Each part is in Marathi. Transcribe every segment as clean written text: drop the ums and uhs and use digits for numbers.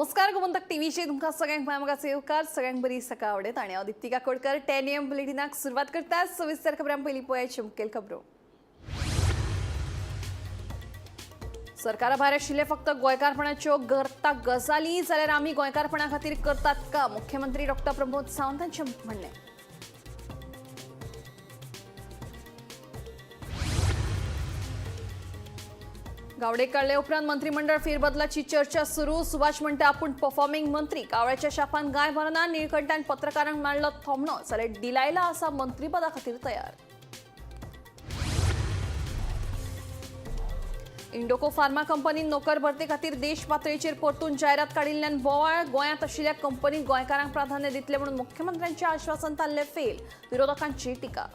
नमस्कार गोमंतक टीव्हीचे तुमकां सगळ्यांक मागाचे येवकार सगळ्यांक बरी सकाळ आवडेत आणि हांव दिप्ती काकोडकर 10 AM बुलेटिनाक सुरवात करता सविस्तर खबरां पयलीं पळोवया मुखेल खबरो। सरकारा भायर आशिल्ले फक्त गोंयकारपणाच्यो गजाली जाल्यार आमी गोंयकारपणा खातीर करतात का मुख्यमंत्री डॉ प्रमोद सावंत हांचें म्हणणें। गावडे काडले उपरांत मंत्रिमंडळ फेरबदलाची चर्चा सुरू। सुभाष म्हणटा आपूण परफॉर्मिंग मंत्री। कावळ्याच्या शापान गाय भरना। निळकंठान पत्रकारांक मारलो थोमणो जाल्यार डिलायला आसा मंत्रीपदा खातीर तयार। इंडोको फार्मा कंपनीन नोकर भरते खातीर देश पातळीचेर परतून जायरात काडिल्ल्यान बोवाळ। गोंयांत आशिल्ल्या कंपनीक गोंयकारांक प्राधान्य दितले म्हणून मुख्यमंत्र्यांचे आश्वासन ताल्ले फेल। विरोधकांची टिका।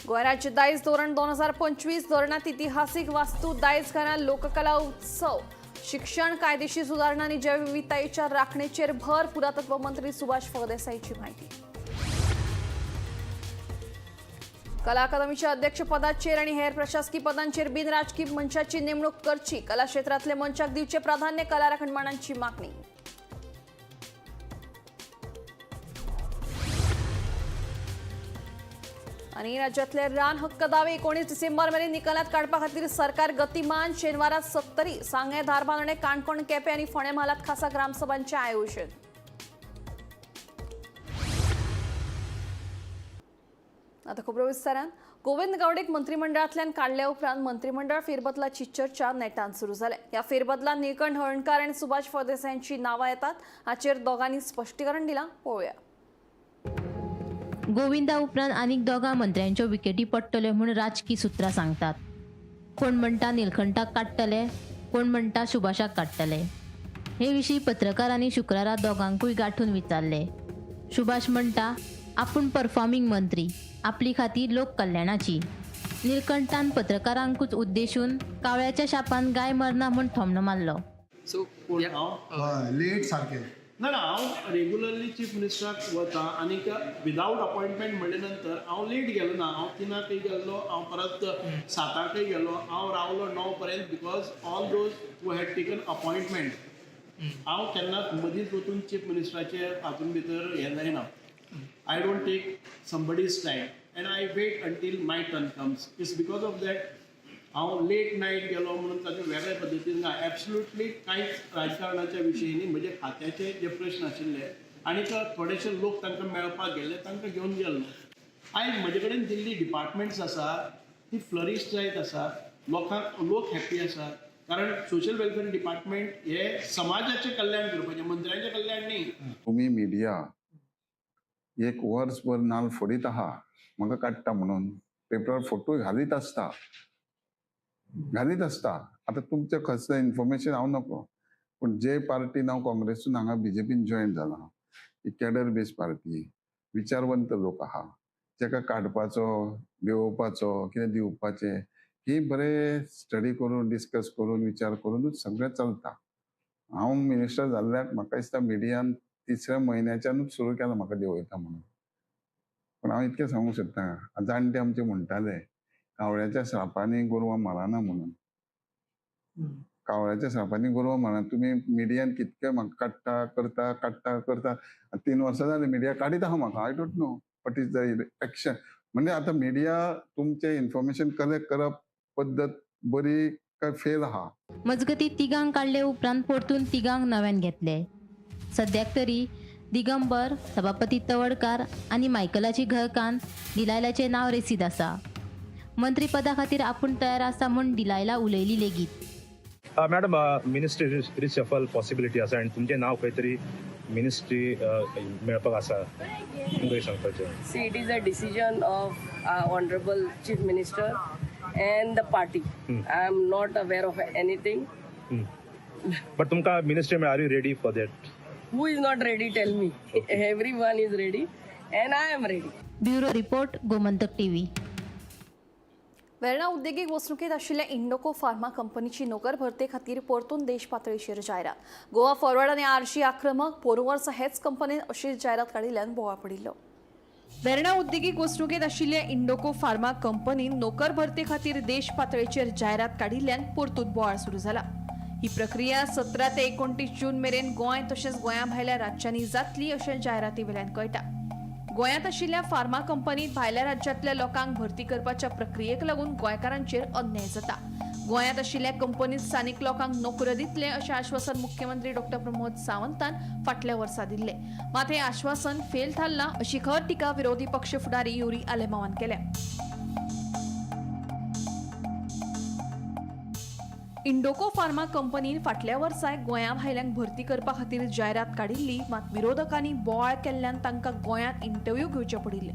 गोंय राज्य दायज धोरण 2025 धोरणात इतिहासीक वास्तू दायज घरां लोककला उत्सव। शिक्षण कायदेशीर सुदारणा आनी जैवविविधतेच्या राखणेचेर भर। पुरातत्व मंत्री सुभाष फळदेसाईची माहिती। कला अकादमीच्या अध्यक्षपदाचेर आनी हेर प्रशासकीय पदांचेर बिनराजकीय मंचाची नेमणूक करची। कला क्षेत्रातले मंचाक दिवचे प्राधान्य। कला राखणदारांची मागणी। आणि राज्यातले रान हक्क दावे 19 डिसेंबर मेरेन निकालात काडपा खातीर सरकार गतिमान। शेनवारा 70 सांगे धारबांदोडे काणकोण केपें आनी फोंडें म्हालात खासा ग्रामसभांचें आयोजन। आता खबरो विस्तारान। गोविंद गावडेक मंत्रिमंडळांतल्यान काडल्या उपरांत मंत्रिमंडळ फेरबदलाची चर्चा नेटान सुरू जाल्या। ह्या फेरबदलांत निळकंठ हळर्णकार आनी सुभाष फळदेसाईंची नांवां येतात। हाचेर दोगांनी स्पश्टीकरण दिलां, पळोवया। गोविंदा उपरांत आनीक दोगा मंत्र्यांच्यो विकेटी पडटल्यो म्हूण राजकीय सुत्रां सांगतात। कोण म्हणटा निलकंठाक काडटले, कोण म्हणटा सुभाषाक काडटले। हे विशीं पत्रकारांनी शुक्रारा दोगांकूय गांठून विचारले। सुभाष म्हणटा आपूण परफॉर्मिंग मंत्री, आपली खाती लोक कल्याणाची। निलकंठान पत्रकारांकूच उद्देशून कावळ्याच्या शापान गाय मरना म्हूण थोमणो मारलो। सो लेट सारखे ना हांव रेग्युलरली चीफ मिनिस्टराक वता आनी विदावट अपॉइंटमेंट म्हणले नंतर हांव लेट गेलो ना। हांव 3 गेल्लो, हांव परत 7 गेलो, हांव रावलो 9 पर्यंत because all those who had taken appointment हांव केन्नाच मदींच वचून चीफ मिनिस्टराचे हातून भितर हें जायना। I don't take somebody's time and I wait until my turn comes. It's because of that हांव लेट नायट गेलो म्हणून ताचे वेगळे पद्दतीन ना। एब्सोल्युटली कांयच राजकारणाच्या विशयी म्हजे खात्याचे जे प्रश्न आशिल्ले आनी थोडेशे लोक तांकां मेळपाक गेले, तांकां घेवन गेल्लो। आयज म्हजे कडेन दिल्ली डिपार्टमेंट्स आसा ती फ्लरीश जायत आसा, लोक हॅप्पी आसा। कारण सोशल वेलफेअर डिपार्टमेंट हे समाजाचें कल्याण करपाचें, मंत्र्यांचें कल्याण न्ही। तुम्ही मिडिया एक वर्सभर नाल फोडीत आहा म्हाका काडटा म्हणून पेपरार फोटो घालीत आसता। आता तुमचें खसलें इन्फॉर्मेशन हांव नको, पूण जे पार्टीन हांव काँग्रेसून हांगा बीजेपीन जॉयन जाला ही कॅडर बेस पार्टी, विचारवंत लोक आहा जेका काडपाचो, देंवोवपाचो, कितें दिवपाचें ही बरें स्टडी करून, डिस्कस करून, विचार करूनच सगळें चलता। हांव मिनिस्टर जाल्ल्याक म्हाका दिसता मिडियान 3ऱ्या म्हयन्याच्यानूच सुरू केला म्हाका देंवयता म्हणून। पूण हांव इतकें सांगूंक सोदतां, जाणटे आमचे म्हणटाले कावळ्याच्या श्रापांनी गोरवां मरना म्हणून। कावळ्याच्या श्रापांनी गोरवां मरना। तुम्ही मिडियान कितके म्हाका काडटा 3 वर्सां जाली मिडिया काडीत आहा म्हाका। I don't know what is the action. म्हणजे आता मिडिया तुमचे इन्फॉर्मेशन कलेक्ट करप पद्दत बरी काय फेल आहा। मजगती तिगांक काडले उपरांत परतून तिगांक नव्यान घेतले। सद्याक तरी दिगंबर, सभापती तवडकार आनी मायकलाची घरकान्न डिलायलाचें नांव रेसीद आसा। मंत्रीपदा खातीर आपूण तयार आसा म्हूण डिलायला उलयली लेगीत। मॅडम मिनिस्ट्री रिशफल पॉसिबिलिटी आसा आनी तुमचें नांव खंय तरी मिनिस्ट्री मेळपाक आसा, तुमकां सांगपाचें। See, it is a decision of Honorable Chief Minister and the party. I am not aware of anything. But तुमकां ministry are you ready for that? Who is not ready? Tell me. Everyone is ready and I am ready. Bureau report, Gomantak TV. Verna उद्देगीक वसणुकेत आशिल्ल्या इंडोको फार्मा कंपनीची नोकर भरते खातीर परतून देश पातळीचेर जायरात। गोवा फॉरवर्ड आनी आरजी आक्रमक पोरुं वर्सा हेच कंपनीन अशीच जायरात काडिल्ल्यान बोवाळ पडिल्लो। वेर्णा उद्देगीक वसणुकेत आशिल्ल्या इंडोको फार्मा कंपनीन नोकर भरते खातीर देश पातळीचेर जायरात काडिल्ल्यान परतून बोवाळ सुरू जाला. ही प्रक्रिया 17 ते 29 जून मेरेन गोंय तशेंच गोंया भायल्या राज्यांनी जातली अशें जायराती वेल्यान कळटा. गोंयांत आशिल्ल्या फार्मा कंपनीत भायल्या राज्यांतल्या लोकांक भरती करपाच्या प्रक्रियेक लागून गोंयकारांचेर अन्याय जाता. गोंयांत आशिल्ल्या कंपनीत स्थानिक लोकांक नोकऱ्यो दितले अशें आश्वासन मुख्यमंत्री डॉ. प्रमोद सावंतान फाटल्या वर्सा दिल्ले. मात हें आश्वासन फेल थारलां अशी खर टिका विरोधी पक्ष फुडारी युरी आलेमावान केल्या. इंडोको फार्मा कंपनीन फाटल्या वर्सा गोंया भायल्यांक भरती करपा खातीर जायरात काडिल्ली, मात विरोधकांनी बोवाळ केल्ल्यान तांकां गोंयांत इंटरव्यू घेवचे पडिल्ले.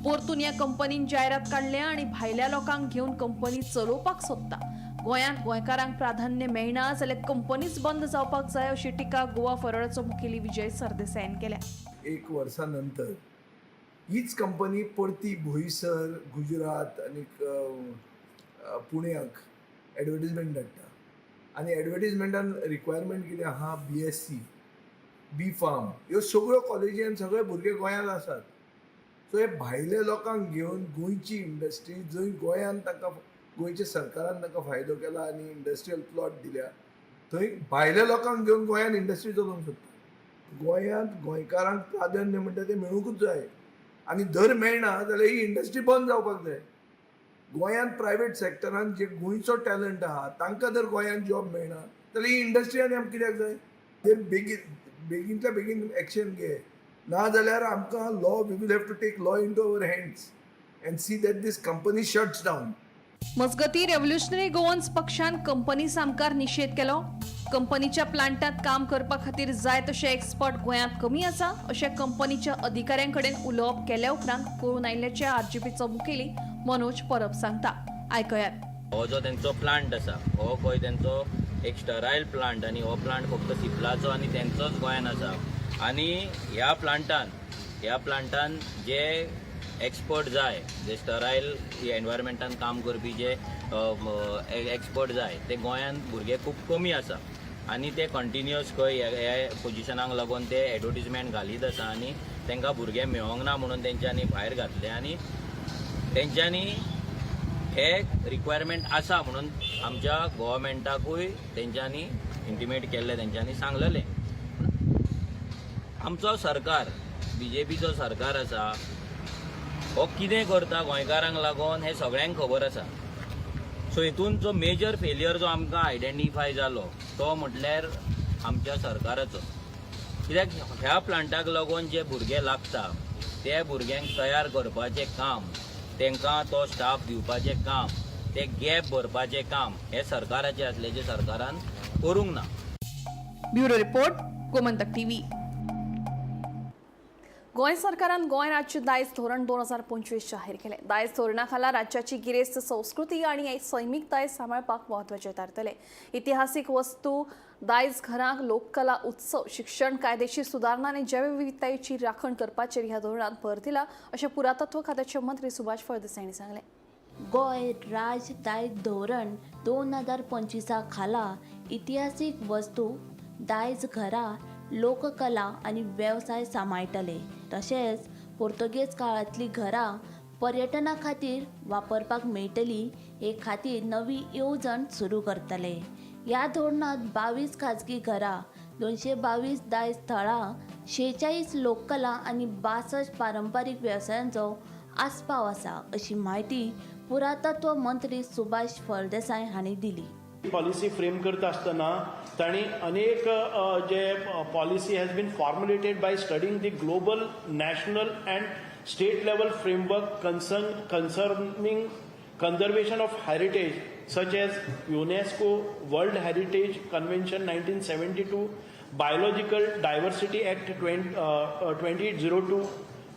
परतून ह्या कंपनीन जायरात काडल्या आनी भायल्या लोकांक घेवन कंपनी चलोवपाक सोदता. गोंयांत गोंयकारांक प्राधान्य मेळना जाल्यार कंपनीच बंद जावपाक जाय अशी टिका गोवा फॉरवर्डचो मुखेली विजय सरदेसायान केल्या. 1 वर्सानंतर हीच कंपनी परती बोईसर, गुजरात आणि पुण्याक एडवर्टिजमेंट धाडटा. आनी एडवर्टिजमेंटान रिक्वायरमेंट कितें आहा, BSc, B.Pharm ह्यो सगळ्यो कॉलेजी आनी सगळे भुरगे गोंयांत आसात. सो हे भायले लोकांक घेवन गोंयची इंडस्ट्री, जंय गोंयांत तांकां गोंयच्या सरकारान तांकां फायदो केला आनी इंडस्ट्रियल प्लॉट दिल्या, थंय भायले लोकांक घेवन गोंयांत इंडस्ट्री चलोवंक सोदता. गोंयांत गोंयकारांक प्राधान्य म्हणटा तें मेळूंकूच जाय आनी जर मेळना जाल्यार ही इंडस्ट्री बंद जावपाक जाय. गोंयांत प्रायवेट सॅक्टरान जे गोंयचो टॅलंट आहा तांकां जर गोंयांत जॉब मेळना जाल्यार ही इंडस्ट्री आनी आमकां कित्याक जाय? तें बेगींतल्या बेगीन एक्शन घे, ना जाल्यार आमकां law, we will have to take law into our hands and see that these company shuts down. मजगती रेव्होल्युशनरी गोवन्स पक्षान कंपनी सामकार निषेध केलो. कंपनीच्या प्लांटात काम करपा खातीर जाय तशे एक्सपर्ट गोंयांत कमी आसा अशें कंपनीच्या अधिकाऱ्यां कडेन उलोवप केल्या उपरांत कळून आयिल्ल्याचे RGPचो मुखेली मनोज परब सांगता. आयकयात. हो जो त्यांचो प्लांट आसा, हो खंय त्यांचो एक स्टरायल प्लांट आनी हो प्लांट फक्त सिप्लाचो आनी तेंचोच गोंयांत आसा. आनी ह्या प्लांटान जे एक्सपर्ट जाय, जे स्टरायल एनवायरमेंटान काम करपी जे एक्सपर्ट जाय, ते गोंयांत भुरगे खूब कमी आसा. आनी ते कंटिन्युअस खंय ह्या पोजिशनाक लागून ते एडवर्टिजमेंट घालीत आसा आनी तांकां भुरगे मेळोंक ना म्हणून तेंच्यांनी भायर घातले. आनी तेंच्यांनी हे रिक्वायरमेंट आसा म्हणून आमच्या गव्हर्मेंटाकूय तेंच्यांनी इंटिमेट केल्लें, तेंच्यांनी सांगलेलें. आमचो सरकार, BJPचो सरकार आसा, हो कितें करता गोंयकारांक लागून हें सगळ्यांक खबर आसा. सो हितून जो मेजर फेलियर जो आमकां आयडेंटिफाय जालो तो म्हटल्यार आमच्या सरकाराचो. कित्याक ह्या प्लांटाक लागून जे भुरगे लागता ते भुरग्यांक तयार करपाचें काम, तांकां तो स्टाफ दिवपाचें काम, ते गॅप भरपाचें काम हे सरकाराचें आसल्याचें सरकारान करूंक ना. Bureau report, Gomantak TV. Goa सरकारान गोंय राज्य दायज धोरण 2025 जाहीर केले. दायज धोरणा खाला राज्याची गिरेस्त संस्कृती आणि सैमीक दायज सांबाळपाक म्हत्वाचे थारतले. इतिहासीक वस्तू, दायज घरांक, लोककला उत्सव, शिक्षण, कायदेशीर सुदारणा आनी जैवविविधतायेची राखण करपाचेर ह्या धोरणात भर दिला अशें पुरातत्व खात्याचे मंत्री सुभाष फळदेसाय हांणी सांगलें. गोंय राज दायज धोरण 2025 खाला इतिहासीक वस्तू, दायज घरां, लोककला आनी वेवसाय सांबाळटले. तशेंच पोर्तुगेज काळांतलीं घरां पर्यटना खातीर वापरपाक मेळटली हे खातीर नवी येवजण सुरू करतले. ह्या धोरणांत 22 खाजगी घरां, 222 दायज थळां, 46 लोककला आनी 62 पारंपारीक वेवसायांचो आस्पाव आसा अशी माहिती पुरातत्व मंत्री सुभाष फळदेसाय हांणी दिली. पॉलिसी फ्रेम करता आसतना तांणी अनेक जे policy has been formulated by studying the global, national and state level framework concerning conservation of heritage such as UNESCO World Heritage Convention 1972, Biological Diversity Act 2802,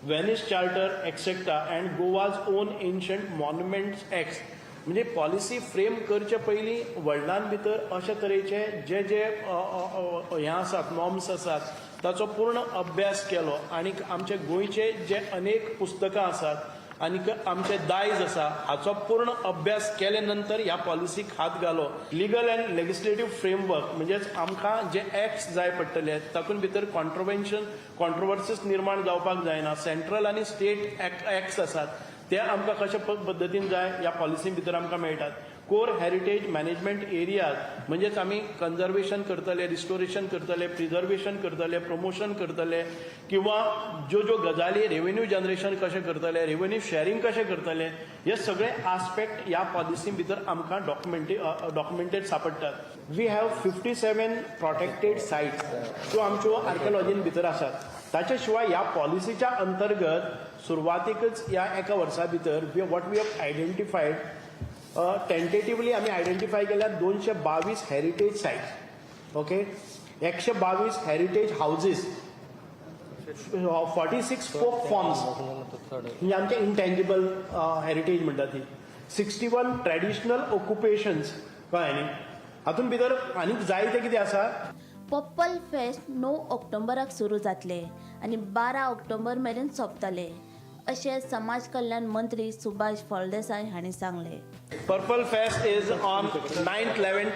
Venice Charter etc. and Goa's own Ancient Monuments Act. म्हणजे पॉलिसी फ्रेम करचे पयलीं वर्ल्डान भितर अशे तरेचे जे जे हे आसात, नॉर्म्स आसात, ताचो पूर्ण अभ्यास केलो. आनी आमचे गोंयचे जे अनेक पुस्तकां आसात आनी आमचे दायज आसा हाचो पूर्ण अभ्यास केले नंतर ह्या पॉलिसीक हात घालो. लिगल अँड लेजिस्लेटिव्ह फ्रेमवर्क म्हणजेच आमकां जे एक्ट्स जाय पडटले तातूंत भितर कॉन्ट्रोवर्सीस निर्माण जावपाक जायना. सेंट्रल आनी स्टेट एक्ट्स आसात ते आमकां कशा पद्दतीन जाय ह्या पॉलिसी भितर आमकां मेळटात. कोर हेरिटेज मॅनेजमेंट एरियाज म्हणजेच आमी कन्जर्वेशन करतले, रिस्टोरेशन करतले, प्रिजर्वेशन करतले, प्रमोशन करतले किंवा ज्यो गजाली रेव्हेन्यू जनरेशन कशें करतले, रेव्हेन्यू शेअरिंग कशें करतले, हे सगळे आस्पेक्ट ह्या पॉलिसी भितर आमकां डॉक्युमेंटेड सापडटात. वी हॅव 57 प्रोटेक्टेड सायट्स ज्यो आमच्यो आर्किओलॉजीन भितर आसात. ताचे शिवाय ह्या पॉलिसीच्या अंतर्गत सुरवातीकच ह्या एका वर्सा भितर what we have identified tentatively आम्ही आयडेंटिफाय केल्या 222 heritage sites. Okay, 122 heritage houses, 46 folk forms म्हणजे आमचे इंटेंजिबल हेरिटेज म्हणटा ती, 61 ट्रेडिशनल ऑक्युपेशन्स. कळ्ळें न्ही? हातूंत भितर आनीक जायते कितें आसा. पर्पल फेस्ट 9 ऑक्टोबराक सुरू जातले आणि 12 ऑक्टोबर मेरेन सोंपतले अशें समाज कल्याण मंत्री सुभाष फळदेसाय हांणी सांगले. Purple fest is on 9th 11th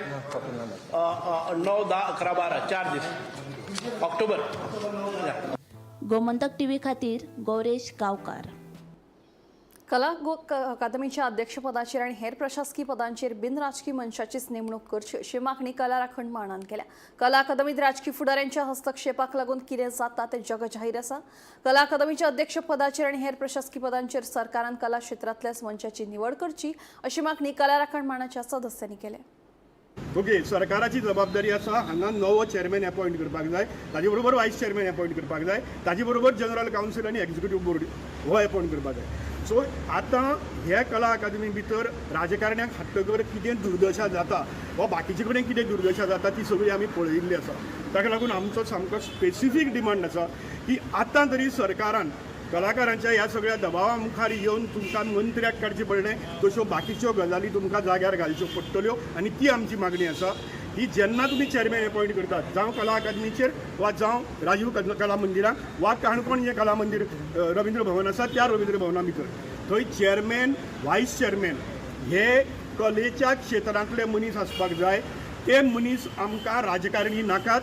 9, 10, 11, 12 4 दीस ऑक्टोबर. गोमंतक टीव्ही खातीर गौरेश गांवकार. कला अकादमीच्या अध्यक्षपदाचेर आणि हेर प्रशासकीय पदांचेर बिनराजकीय मनशाचीच नेमणूक करची अशी मागणी कला राखण मांडान केल्या. कला अकादमीत राजकीय फुडाऱ्यांच्या हस्तक्षेपाक लागून कितें जाता तें जगजाहीर आसा. कला अकादमीच्या अध्यक्षपदाचेर आणि हेर प्रशासकीय पदांचेर सरकारान कला क्षेत्रांतल्याच मनशाची निवड करची अशी मागणी कला राखण मांडाच्या सदस्यांनी केल्या. ओके, सरकाराची जबाबदारी आसा हांगा नवो चेअरमॅन अपॉइंट करपाक जाय, ताजे बरोबर वायस चेअरमॅन अपॉइंट करपाक जाय, ताजे बरोबर जनरल कावन्सील आनी एक्झिक्युटीव बोर्ड हो अपॉइंट करपाक जाय. सो आतां ह्या कला अकादमी भितर राजकारण्यांक हाडटकर कितें दुर्दशा जाता वा बाकीचे कडेन कितें दुर्दशा जाता ती सगळी आमी पळयिल्ली आसा. ताका लागून आमचो सामको स्पेसिफीक डिमांड आसा की आतां तरी सरकारान कलाकारांच्या ह्या सगळ्या दबावा मुखार येवन तुमकां मंत्र्याक काडचें पडलें, तश्यो बाकीच्यो गजाली तुमकां जाग्यार घालच्यो पडटल्यो. आनी ती आमची मागणी आसा की जेन्ना तुमी चेअरमॅन अपॉइंट करतात, जावं कला अकादमीचेर वा जावं राजीव कला मंदिराक वा काणकोण जें कला मंदिर रवींद्र भवन आसा त्या रवींद्र भवना भितर, थंय चेअरमॅन वायस चेअरमॅन हे कलेच्या क्षेत्रांतले मनीस आसपाक जाय. ते मनीस आमकां राजकारणी नाकात,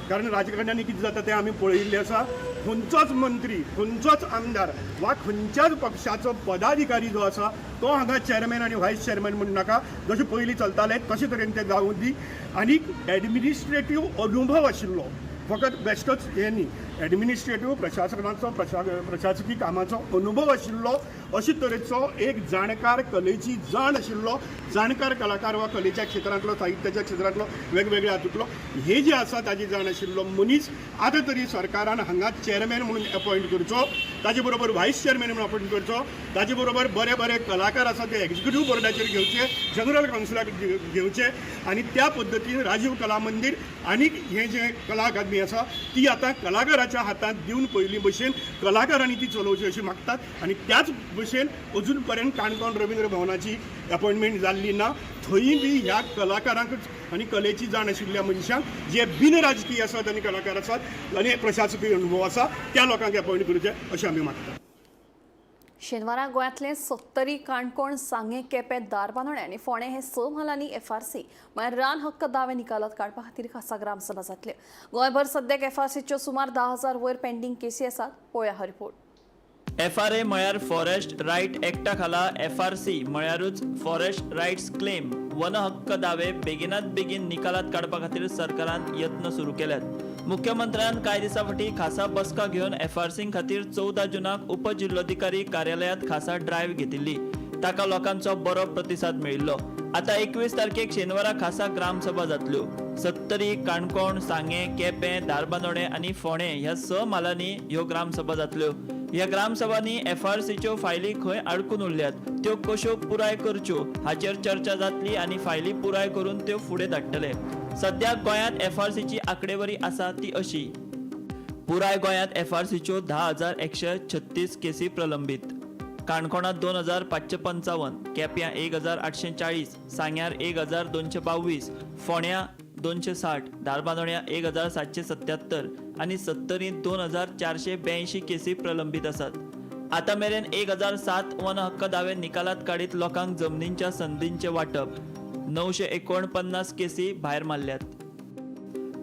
कारण राजकारण्यांनी कितें जाता तें आमी पळयिल्लें आसा. खंयचोच मंत्री, खंयचोच आमदार वा खंयच्याच पक्षाचो पदाधिकारी जो आसा तो हांगा चेअरमॅन आनी व्हायस चेअरमॅन म्हूण नाका. जशें पयलीं चलतालें तशे तरेन तें जावं दी. आनी एडमिनिस्ट्रेटीव अनुभव आशिल्लो, फकत बेश्टोच हें न्ही, एडमिनिस्ट्रेटीव प्रशासकी कामाचो अनुभव आशिल्लो अशे तरेचो एक जाणकार, कलेची जाण आशिल्लो जाणकार कलाकार वा कलेच्या क्षेत्रांतलो, साहित्याच्या क्षेत्रांतलो, वेगवेगळ्या हातूंतलो हे जे आसा ताची जाण आशिल्लो मनीस आतां तरी सरकारान हांगा चेअरमॅन म्हणून अपॉइंट करचो, ताजे बरोबर व्हायस चेअरमॅन म्हणून अपॉइंट करचो, ताजे बरोबर बरे बरे कलाकार आसा ते एक्झिक्युटीव बोर्डाचेर घेवचे, जनरल कावन्सिलाक घेवचे आनी त्या पद्दतीन राजीव कला मंदिर आनी हें जें कला अकादमी आसा ती आतां कलाकाराच्या हातांत दिवन पयलीं भशेन कलाकारांनी ती चलोवची अशी मागतात. आनी त्याच भशेन अजून पर्यंत काणकोण रवींद्र भवनाची अपॉइंटमेंट जाल्ली ना. थंय बी ह्या कलाकारांकच आनी कलेची जाण आशिल्ल्या मनशांक जे बिनराजकीय आसात आनी कलाकार आसात आनी प्रशासकीय अनुभव आसा त्या लोकांक अपॉइंट करचे अशें आमी मागतात. शेनवारा गोंयांतले 70 काणकोण, सांगे, केपें, दारबांदोडे आनी फोंडे हे 6 म्हालांनी FRC म्हळ्यार रान हक्क दावे निकालात काडपा खातीर खासा ग्रामसभा जातल्यो. गोंयभर सद्याक FRCच्यो सुमार 10,000 वयर पेंडींग केसी आसात. पळोवया हो रिपोर्ट. FRA म्हळ्यार फॉरेस्ट रायट एक्टा खाला FRC म्हळ्यारूच फॉरेस्ट रायट्स क्लेम वन हक्क दावे बेगिनात बेगीन निकालात काडपा खातीर सरकारान यत्न सुरू केल्यात. मुख्यमंत्र्यान कांय दिसा फाटीं खासा बसका घेवन FRC खातीर 14 जुनाक उपजिल्लोधिकारी कार्यालयांत खासा ड्रायव्ह घेतिल्ली. ताका लोकांचो बरो प्रतिसाद मेळिल्लो. आता 21 तारखेक शेनवारा खासा ग्रामसभा जातल्यो. 70 काणकोण, सांगे, केपें, दारबांदोडे आनी फोंडे ह्या 6 मालांनी ह्यो ग्रामसभा जातल्यो. ह्या ग्रामसभांनी FRCच्यो फायली खंय अडकून उरल्यात त्यो कश्यो पुराय करच्यो हाचेर चर्चा जातली आनी फायली पुराय करून त्यो फुडें धाडटले. सद्याक गोंयांत FRCची आंकडेवारी आसा ती अशी. पुराय गोंयांत FRCच्यो 10,136 केसी प्रलंबीत. काणकोणात 2,555, केप्यां 1,840, सांग्यार 1,222, फोंड्यां 260, दारबांदोड्यां 1,777 आनी 70 2,482 केसी प्रलंबीत आसात. आता मेरेन 1007 वन हक्क दावे निकालात काढीत लोकांक जमनींच्या संधींचे वाटप, 949 केसी भायर मारल्यात.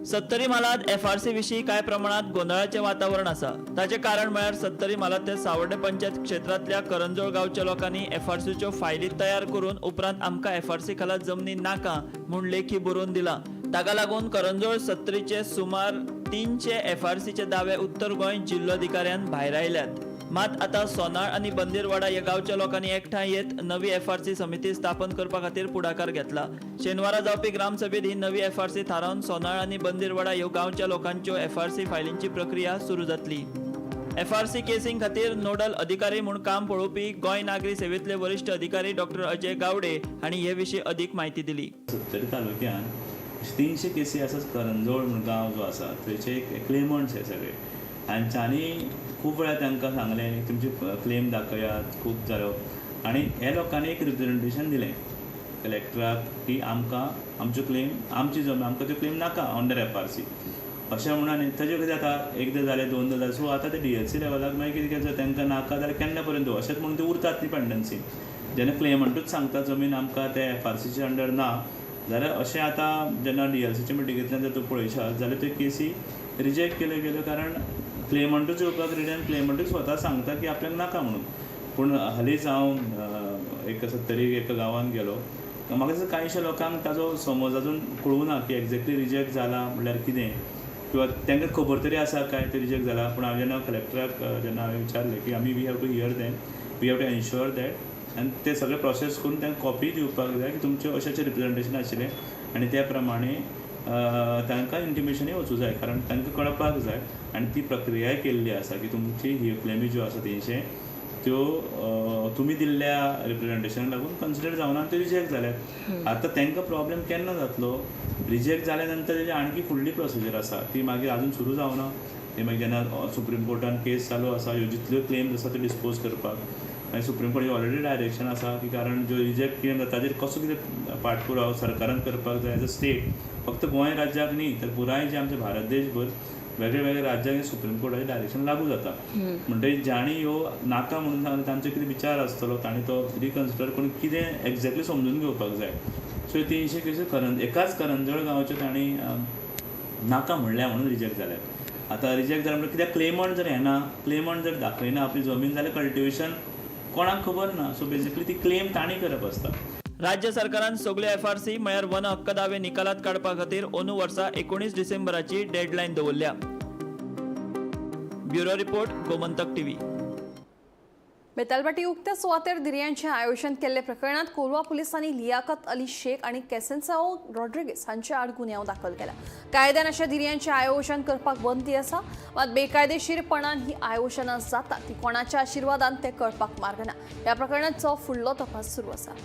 सत्तरी मालात FRC विशीं कांय प्रमाणात गोंधळाचें वातावरण आसा. ताचें कारण म्हळ्यार सत्तरी मालात ते सावर्डे पंचायत क्षेत्रांतल्या करंजोळ गांवच्या लोकांनी FRCच्यो फायली तयार करून उपरांत आमकां FRC खाला जमनी नाका म्हूण लेखी बरोवन दिला. ताका लागून करंजोळ सत्तरीचे सुमार 300 FRCचे दावे उत्तर गोंय जिल्लोधिकाऱ्यान भायर आयल्यात. मात आता सोनाळ आणि बंदीरवाडा ह्या गांवच्या लोकांनी एकठांय येत नवी FRC समिती स्थापन करपा खातीर पुढाकार घेतला. शेनवारा जावपी ग्रामसभेत ही नवी FRC थारावन सोनाळ आणि बंदीरवाडा ह्यो गांवच्या लोकांच्यो FRC फायलींची प्रक्रिया सुरू जातली. FRC केसींग खातीर नोडल अधिकारी म्हूण काम पळोवपी गोंय नागरी सेवेंतले वरिश्ठ अधिकारी डॉक्टर अजय गावडे हांणी हे विशीं अदीक म्हायती दिली. सत्तरी तालुक्यात 300 केसी आसा. करंजोळ म्हूण गांव जो आसा थंयचे क्लेमंट्स हे सगळे, हांच्यांनी खूब वेळा तांकां सांगलें तुमचे क्लेम दाखयात, खूब जालो. आनी हे लोकांनी एक रिप्रेझेंटेशन दिलें कलेक्टराक की आमकां आमच्यो क्लेम आमची जमीन आमकां त्यो क्लेम नाका अंडर FRC अशें म्हणून. आनी ताजें कितें जाता, एकदां जालें दोनदां जालें, सो आतां ते DLC लेवलाक मागीर कितें करता, तांकां नाका जाल्यार केन्ना पर्यंत अशेंच म्हणून ते उरतात ती पेंडन्सी. जेन्ना क्लेमंटूच सांगता जमीन आमकां ते FRCचे अंडर ना जाल्यार अशें आतां जेन्ना DLCचे मिटिंगेंतल्यान जर तूं पळयशात जाल्यार त्यो केसी रिजेक्ट केल्यो गेल्यो, कारण क्लेमंटूच येवपाक रेडी आनी क्लेमंटूच स्वता सांगता की आपल्याक नाका म्हणून. पूण हालींच हांव एक सत्तरी एका गांवांत गेलो, म्हाका दिसता कांयशा लोकांक ताजो समज अजून कळूना की एक्झॅक्टली रिजेक्ट जाला म्हणल्यार कितें, किंवा तांकां खबर तरी आसा काय ते रिजेक्ट जाला. पूण हांव जेन्ना कलेक्टराक जेन्ना हांवें विचारलें की आमी we have to hear them, we have to ensure that, आनी ते सगळे प्रोसेस करून तांकां कॉपी दिवपाक जाय की तुमचें अशें रिप्रेझेंटेशन आशिल्लें आनी त्या प्रमाणे तांकां इंटिमेशनूय वचूं जाय, कारण तांकां कळपाक जाय. आनी ती प्रक्रियाय केल्ली आसा की तुमची ही क्लेमी ज्यो आसा 300 त्यो तुमी दिल्ल्या रिप्रेझेंटेशनाक लागून कन्सिडर जावना आनी त्यो रिजेक्ट जाल्यात. आतां तांकां प्रॉब्लेम केन्ना जातलो, रिजेक्ट जाल्या नंतर तेजी आणखी फुडली प्रोसिजर आसा ती मागीर आजून सुरू जावना. ते मागीर जेन्ना सुप्रीम कोर्टान केस चालू आसा ह्यो जितल्यो क्लेम्स आसा त्यो डिस्पोज करपाक, आनी सुप्रीम कोर्टाची ऑलरेडी डायरेक्शन आसा की कारण ज्यो रिजेक्ट क्लेम जाता ताजेर कसो कितें पाठपुराव सरकारान करपाक जाय एज अ स्टेट. फक्त गोंय राज्याक न्ही तर पुराय जे आमचे भारत देशभर वेगळे वेगळे राज्यांक सप्रीम कोर्टाचें डायरेक्शन लागू जाता. म्हणटकीर ज्यांनी ह्यो नाका म्हणून सांगता तांचो कितें विचार आसतलो, तांणी तो रिकन्सिडर करून कितें एक्झॅक्टली समजून घेवपाक जाय. सो 300 केसी एकाच करंजोळ गांवच्यो तांणी नाका म्हणल्या म्हणून रिजेक्ट जाल्यात. आतां रिजेक्ट जाल्या म्हणल्यार कित्याक क्लेमंट जर येना, क्लेमंट जर दाखयना आपली जमीन जाल्यार कल्टिवेशन कोणाक खबर ना. सो बेसिकली ती क्लेम तांणी करप आसता. राज्य सरकारान सगळे FRC म्हळ्यार वन हक्क दावे निकालात काडपा खातीर अंदू वर्सा 19 डिसेंबराची डेडलायन दवरल्या. Bureau report, Gomantak TV. Betalbatim उक्त्या सुवातेर दिर्यांचें आयोजन केल्ले प्रकरणात कोलवा पुलिसांनी लियाकत अली शेख आणि केसेन्साओ रॉड्रिगीस हांचे आड गुन्यांव दाखल केला. कायद्यान अशा दिर्यांचें आयोजन करपाक बंदी आसा, मात बेकायदेशीरपणान ही आयोजनां जाता ती कोणाच्या आशिर्वादान ते कळपाक मार्ग ना. ह्या प्रकरणाचो फुडलो तपास सुरू आसा.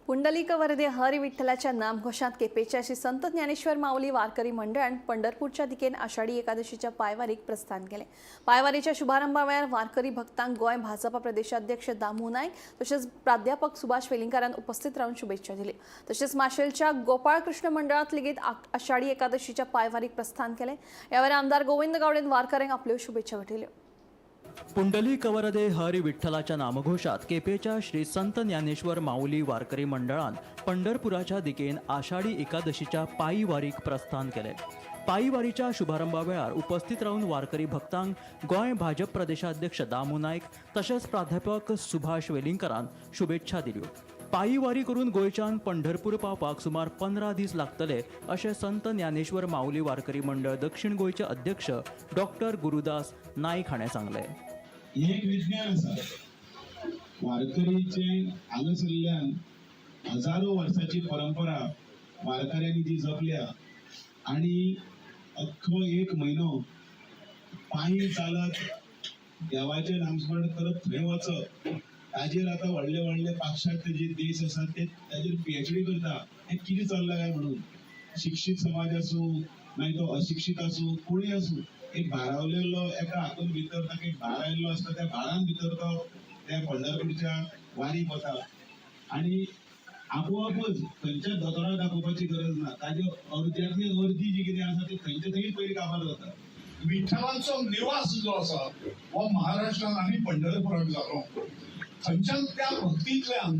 पुंडलिक वरदे हरी विठ्ठलाच्या नामघोषात केपेच्या श्री संत ज्ञानेश्वर माऊली वारकरी मंडळान पंढरपूरच्या दिकेन आषाढी एकादशीच्या पायवारीक प्रस्थान केले. पायवारीच्या शुभारंभा वेळार वारकरी भक्तांक गोंय भाजपा प्रदेशाध्यक्ष दामू नायक तसेच प्राध्यापक सुभाष वेलिंगकारान उपस्थित राहून शुभेच्छा दिली. तसेच माशेलच्या गोपाळ कृष्ण मंडळात लेगीत आषाढी एकादशीच्या पायवारीक प्रस्थान केले. यावेळी आमदार गोविंद गावडेन वारकऱ्यांक आपल्यो शुभेच्छा भेटयल्यो. पुंडलिक वरदे हरी विठ्ठलाच्या नामघोषात केपेच्या श्री संत ज्ञानेश्वर माऊली वारकरी मंडळान पंढरपुराच्या दिकेन आषाढी एकादशीच्या पायी वारीक प्रस्थान केले. पायी वारीच्या शुभारंभा वेळार उपस्थित राहून वारकरी भक्तांक गोंय भाजप प्रदेशाध्यक्ष दामू नायक तसेच प्राध्यापक सुभाष वेलिंगकारान शुभेच्छा दिल्यो. पायी वारी करून गोंयच्यान पंढरपूर पावपाक सुमार 15 दीस लागतले अशें संत ज्ञानेश्वर माऊली वारकरी मंडळ दक्षिण गोंयचे अध्यक्ष डॉक्टर गुरुदास नाईक हाणें सांगलें. एक विज्ञान आसा वारकरीचे हांगासरल्यान हजारो वर्सांची परंपरा वारकऱ्यांनी जी जपल्या आनी अख्खो एक म्हयनो पायी चालत देवाचें नामस्मरण करत थंय वचप, ताजेर आतां व्हडले व्हडले पाश्चात्य जे देश आसात ते ताजेर PhD करता. हें कितें चल्लां काय म्हणून शिक्षीत समाज आसूं मागीर तो अशिक्षीत आसूं कोणूय आसूं एक भारावलेलो एका हातून भितर ताका एक भार आयिल्लो आसता त्या भारान भितर तो त्या पंढरपूरच्या वारीक वता आनी आपोआपच खंयच्याच दोतोराक दाखोवपाची गरज ना ताजे अर्द्यांतली अर्दी जी कितें आसा ती थंयचे थंय पयली काबार जाता. विठ्ठलांचो निवास जो आसा हो महाराष्ट्रान आनी पंढरपुराक जालो. थंयच्यान त्या भक्तींतल्यान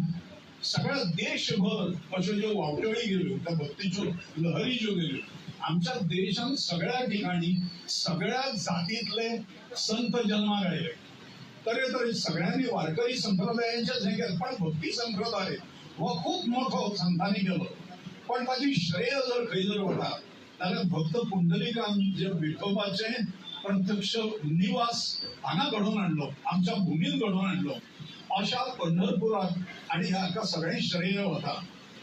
सगळ्या देशभर अश्यो ज्यो वावटळी गेल्यो त्या भक्तीच्यो लहरी ज्यो गेल्यो आमच्या देशान सगळ्या ठिकाणी सगळ्या जातींतले संत जन्माक आयले. तरे सगळ्यांनी वारकरी संप्रदायांचेच हे केले पण भक्ती संप्रदाय हो खूप मोठो संतांनी केलो. पण ताची श्रेय जर खंय जर वता जाल्यार भक्त पुंडलिकान जे विठोबाचे प्रत्यक्ष निवास हांगा घडोवन हाडलो आमच्या भुमीन घडोवन हाडलो. अशा पंढरपुरात आणि हाका सगळें श्रेय वता.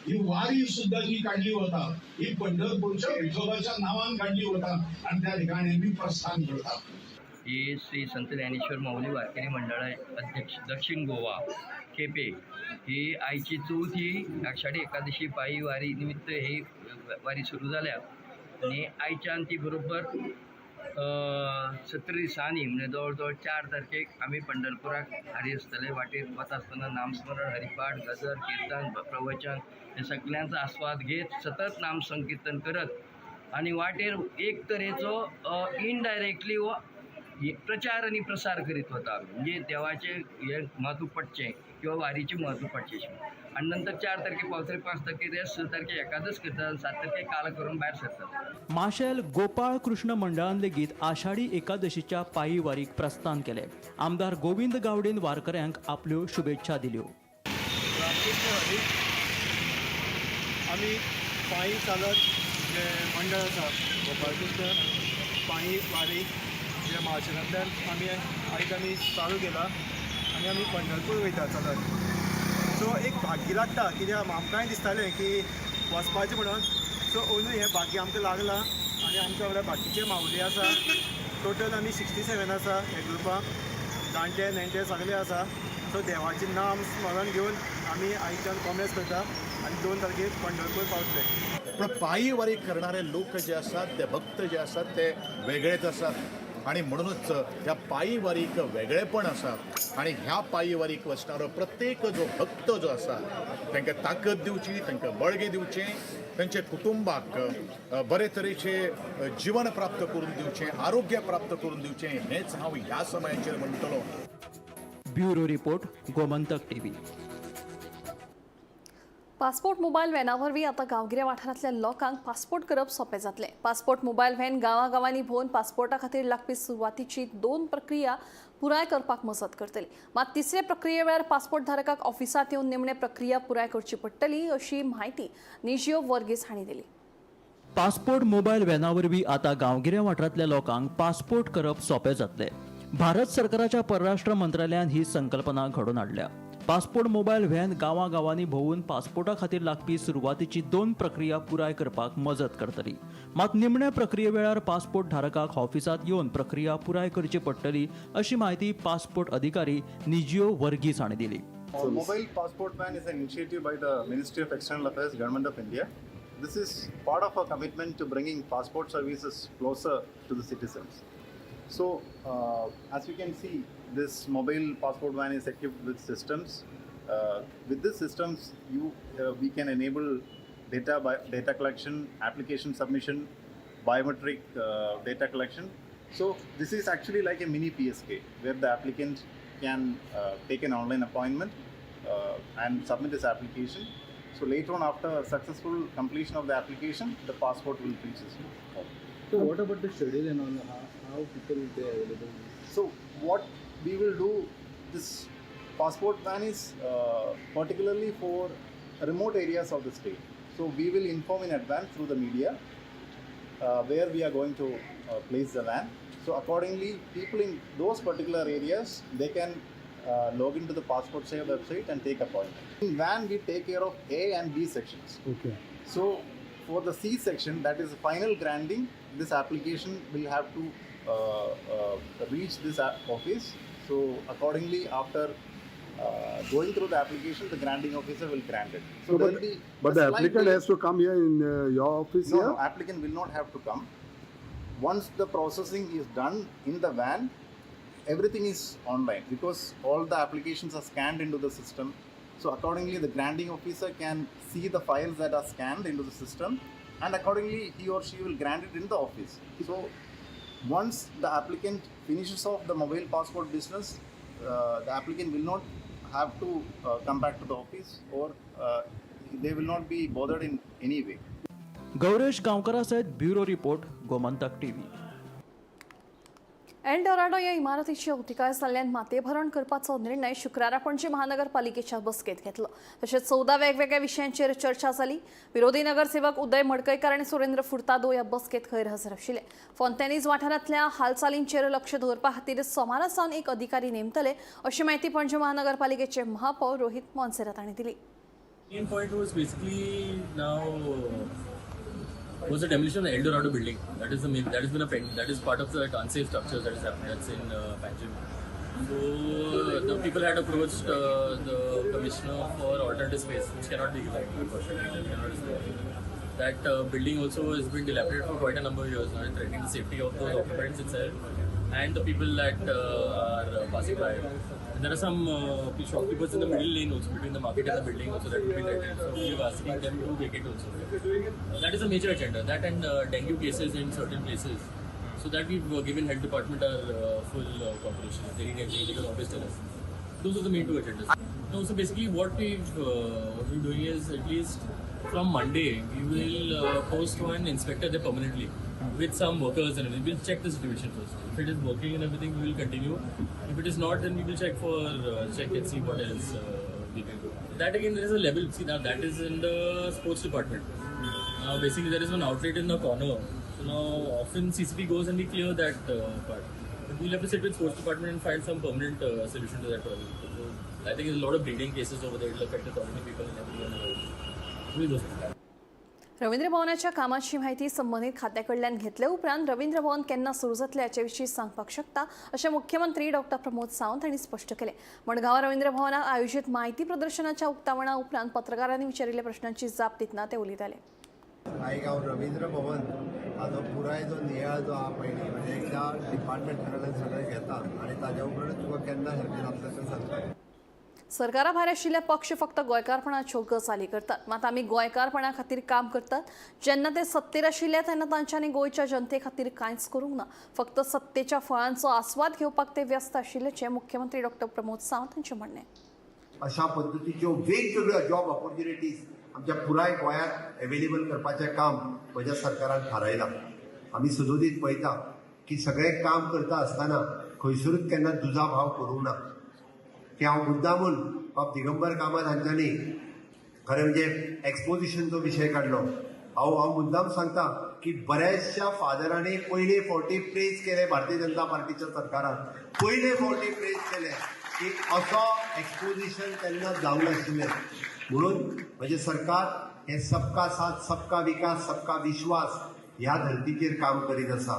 ही वारी सुद्धा जी काढली वता ही पंढरपूरच्या विठोबाच्या नावान काढली वता आणि त्या ठिकाणी आम्ही प्रस्थान करता. ही श्री संत ज्ञानेश्वर माऊली वारकरी मंडळ अध्यक्ष दक्षिण गोवा केपे ही आयची चवथी आषाढी एकादशी पायी वारी निमित्त ही वारी सुरू जाल्या आणि आयच्यान ती बरोबर 17 दिसांनी म्हणजे जवळ जवळ 4 तारखेक आमी पंढरपुराक हारी आसतले. वाटेर वता आसतना नामस्मरण हरिपाठ गजर कीर्तन प्रवचन हे सगळ्यांचो आस्वाद घेत सतत नाम संकीर्तन करत आणि वाटेर एक तरेचो इनडायरेक्टली हो प्रचार आणि प्रसार करीत होता म्हणजे देवाचे हे म्हत्व पडचें किंवा वारीचे म्हत्व पडचें. आणि नंतर 4 तारखे पावतरे 5 तारखे रेस्ट 6 तारखे एकादश करतात 7 तारखे काल करून भायर सरतात. माशेल गोपाळ कृष्ण मंडळान लेगीत आषाढी एकादशीच्या पायी वारीक प्रस्थान केले. आमदार गोविंद गावडेन वारकऱ्यांक आपल्यो शुभेच्छा दिल्यो. आमी पायी चालत जे मंडळ आसा गोपाळकृष्ण पायी वारी जे महाराष्ट्रांतल्यान आयज आमी चालू केला आनी आमी पंढरपूर वयता चलत. सो एक भाग्य लागता कित्याक आमकांय दिसतालें की वचपाचें म्हणून. सो अंदूय हें भाग्य आमकां लागलां आनी आमच्या वांगडा बाकीचे माऊली आसा. टोटल आमी 67 आसा हे ग्रुपाक. जाणटे नेणटे सगळे आसा. सो देवाचें नाम स्मरण घेवन आमी आयच्यान कॉमेस करता आनी 2 तारखेक पंढरपूर पावतले. पण पायी वारी करणारे लोक जे असतात ते भक्त जे असतात ते वेगळेच असतात आणि म्हणूनच ह्या पायी वारीक वेगळेपण आसा. आणि ह्या पायी वारीक वचणारो प्रत्येक जो भक्त जो आसा तांकां ताकद दिवची तांकां बळगें दिवचें तांचे कुटुंबाक बरे तरेचे जीवन प्राप्त करून दिवचें आरोग्य प्राप्त करून दिवचें हेंच हांव ह्या समयाचेर म्हणटलो. Bureau report Gomantak TV. Passport mobile व्हॅनावरवीं आतां गांवगिऱ्या वाठारांतल्या लोकांक पासपोर्ट करप सोंपें जातलें. पासपोर्ट मोबायल व्हॅन गांवांनी भोंवन पासपोर्टा खातीर लागपी सुरवातीची 2 प्रक्रिया पुराय करपाक मजत करतली. मात 3रे प्रक्रिये वेळार पासपोर्ट धारकाक ऑफिसांत येवन निमणे प्रक्रिया पुराय करची पडटली अशी म्हायती निजियो वर्गीस हांणी दिली. पासपोर्ट मोबायल व्हॅनावरवीं आतां गांवगिऱ्या वाठारांतल्या लोकांक पासपोर्ट करप सोंपें जातलें. भारत सरकाराच्या परराष्ट्र मंत्रालयान ही संकल्पना घडोवन हाडल्या. पासपोर्ट मोबायल व्हॅन गांवांनी भोंवून पासपोर्टा खातीर लागपी सुरवातीची 2 प्रक्रिया पुराय करपाक मजत करतली. मात निमण्या प्रक्रिये वेळार पासपोर्ट धारकाक ऑफिसांत येवन प्रक्रिया पुराय करची पडटली अशी माहिती पासपोर्ट अधिकारी निजियो वर्गीस हांणी दिली. Mobile passport van is an initiative by the Ministry of External Affairs, Government of India. This is part of a commitment to bringing passport services closer to the citizens. So, as you can see, this mobile passport van is equipped with systems. With these systems, we can enable data collection, application submission, biometric data collection. So, this is actually like a mini PSK where the applicant can take an online appointment and submit his application. So later on, after successful completion of the application, the passport will reach his home. So what about the schedule and all? How people will be available? So what we will do, this passport van is particularly for remote areas of the state. So we will inform in advance through the media where we are going to place the van. So accordingly, people in those particular areas, they can log into the Passport Save website and take appointment. In van, we take care of A and B sections. Okay. So for the C section, that is final granting, this application will have to reach this office. So accordingly, after going through the application, the granting officer will grant it. So No, there but- will be But a the slight applicant delay. has to come here in your office No, here? no, applicant will not have to come. Once the processing is done in the van, everything is online because all the applications are scanned into the system. So accordingly, the granting officer can see the files that are scanned into the system, and accordingly, he or she will grant it in the office. So once the applicant finishes off the mobile passport business, the applicant will not have to come back to the office, or they will not be bothered in any way. Gauresh गावकरासहित bureau report Gomantak TV. Eldorado ह्या इमारतीची अवतिकाय जाल्ल्यान मातयेभरण करपाचो निर्णय शुक्रारा पणजी महानगरपालिकेच्या बसकेत घेतलो. तशेंच 14 वेगवेगळ्या विशयांचेर चर्चा जाली. विरोधी नगरसेवक उदय मडकयकार आनी सुरेंद्र फुर्तादो ह्या बसकेत गैरहजर आशिल्ले. फोंतेनीज वाठारांतल्या हालचालींचेर लक्ष दवरपा खातीर सोमारा सावन एक अधिकारी नेमतले अशी माहिती पणजी महानगरपालिकेचे महापौर रोहित मोन्सेरात हांणी दिली. Main point was basically now was the demolition of the Eldorado building. That is the main. That has been that is part of the unsafe structures that is happening. That's in Panjim. So the people had approached the commissioner for alternative space, which cannot be given. Unfortunately, that cannot be given. That building also has been dilapidated for quite a number of years now, threatening the safety of the occupants itself and the people that are passing by. And there are some shopkeepers in the middle lane also, between the market and the building also, that will be threatened. So we are asking them to vacate also. That is a major agenda. That and dengue cases in certain places. So that we've given health department our full cooperation. If they need anything, they can always tell us. Those are the main two agendas. No, so basically what we're doing is, at least from Monday, we will post one inspector there permanently with some workers and everything. We'll check the situation first. If it is working and everything, we will continue. If it is not, then we will check and see what else we can do. That again, there is a level. See, now that is in the sports department. Now basically there is one outlet in the corner. So now often CCTV goes and we clear that part. But we'll have to sit with sports department and find some permanent solution to that problem. So I think there's a lot of bleeding cases over there. It will affect the colony people and everyone. We'll do that. Ravindra भवनाच्या कामाची माहिती संबंधित खात्याकडल्यान घेतले उपरांत रवींद्र भवन केन्ना सुरू जातले हाचे विशीं सांगपाक शकता अशें मुख्यमंत्री डॉक्टर प्रमोद सावंत हांणी स्पश्ट केलें. मडगांव रवींद्र भवनात आयोजीत माहिती प्रदर्शनाच्या उक्तावणा उपरांत पत्रकारांनी विचारिल्ल्या प्रश्नांची जाप दितना ते उलयताले. नायगांव रवींद्र भवन हाजो पुराय जो नियाळ जो आहा पयलीं म्हणजे एकदा डिपार्टमेंट कडल्यान सगळें घेतात आनी ताजे उपरांत तुका केन्ना सारकें जातलें तें सांगता. सरकारा भायर आशिल्ले पक्ष फक्त गोंयकारपणाच्यो गजाली करतात. मात आमी गोंयकारपणा खातीर काम करतात. जेन्ना ते सत्तेर आशिल्ले तेन्ना तांच्यांनी गोंयच्या जनते खातीर कांयच करूंक ना. फक्त सत्तेच्या फळांचो आस्वाद घेवपाक ते व्यस्त आशिल्ल्याचें मुख्यमंत्री डॉक्टर प्रमोद सावंत हांचें म्हणणें. अशा पद्दतीच्यो वेगवेगळ्यो जॉब ऑपॉर्च्युनिटीज आमच्या पुराय गोंयांत एवेलेबल करपाचें काम म्हज्या सरकारान थारायलां. आमी सदोदीत पळयता की सगळें काम करता आसतना खंयसरूच केन्ना दुजाभाव करूंक ना. की हांव मुद्दामून बाब दिगंबर कामत हांच्यांनी खरें म्हणजे एक्सपोजिशनचो विशय काडलो. हांव मुद्दाम सांगता की बऱ्याचशा फादरांनी पयले फावटी प्रेज केले भारतीय जनता पार्टीच्या सरकारान. पयले फावटी प्रेज केले की असो एक्सपोजिशन केन्ना जावंक नाशिल्लें. म्हणून म्हजें सरकार हें सबका साथ सबका विकास सबका विश्वास ह्या धर्तीचेर काम करीत आसा.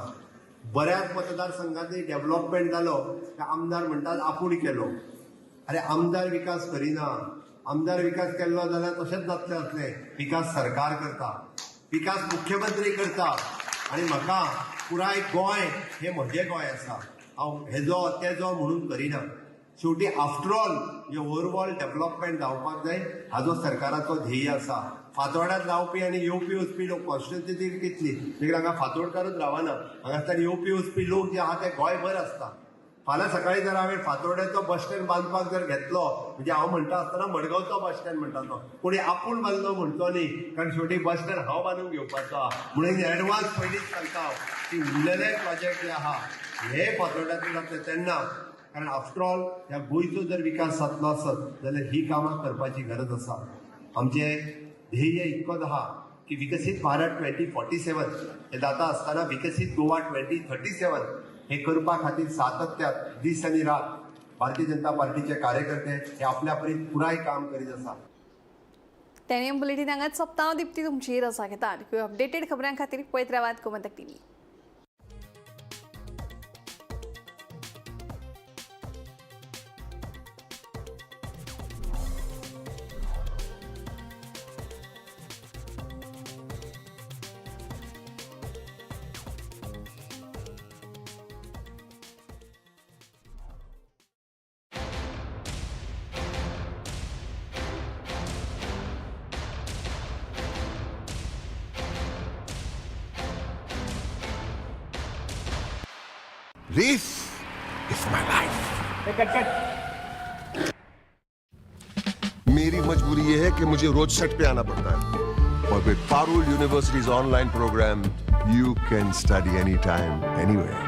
बऱ्याच मतदारसंघांनी डेव्हलपमेंट जालो ते आमदार म्हणटात आपूण केलो. अरे आमदार विकास करिना. आमदार विकास केल्लो जाल्यार तशेंच जातलें आसलें. विकास सरकार करता, विकास मुख्यमंत्री करता आनी म्हाका पुराय गोंय हें म्हजें गोंय आसा. हांव हेजो तेजो म्हणून करिना. शेवटी आफ्टर ऑल जे ओवरऑल डेव्हलपमेंट जावपाक जाय हाजो सरकाराचो ध्येय आसा. फातोर्ड्यांत रावपी आनी येवपी वचपी लोक कॉन्स्टिट्युन्सी कितली देखीक हांगा फातोर्डकारूच रावना. हांगासल्यान येवपी वचपी लोक जे आहा ते गोंयभर आसता. फाल्यां सकाळीं जर हांवें फातोर्ड्याचो बस स्टँड बांदपाक जर घेतलो म्हणजे हांव म्हणटा आसतना मडगांवचो बस स्टँड म्हणटा तो कोणी आपूण बांदलो म्हणचो न्ही. कारण शेवटी बस स्टँड हांव बांदून घेवपाचो आहा. म्हणून एडवान्स पयलींच सांगता हांव की उरलेले प्रोजेक्ट जे आहा हे फातोर्ड्याचो जातले तेन्ना. कारण आफ्टर ऑल ह्या गोंयचो जर विकास जातलो आसत जाल्यार ही कामां करपाची गरज आसा. आमचें ध्येय इतकोच आहा की विकसीत भारत 2047 हे जाता आसतना विकसीत गोवा 2037 हे करपा खातीर सातत्यात दीस आनी रात भारतीय जनता पार्टीचे कार्यकर्ते हे आपल्या परीन पुराय काम करीत आसा. टेनियम बुलेटिन हांगाच सोंपता. हांव दिप्ती तुमची रजा घेता. अपडेटेड खबरां खातीर पळयत रावात Gomantak TV. This is my life. मेरी मजबूरी ये है कि मुझे रोज सेट पे आना पड़ता है और with Parul universities online program you can study any time anywhere.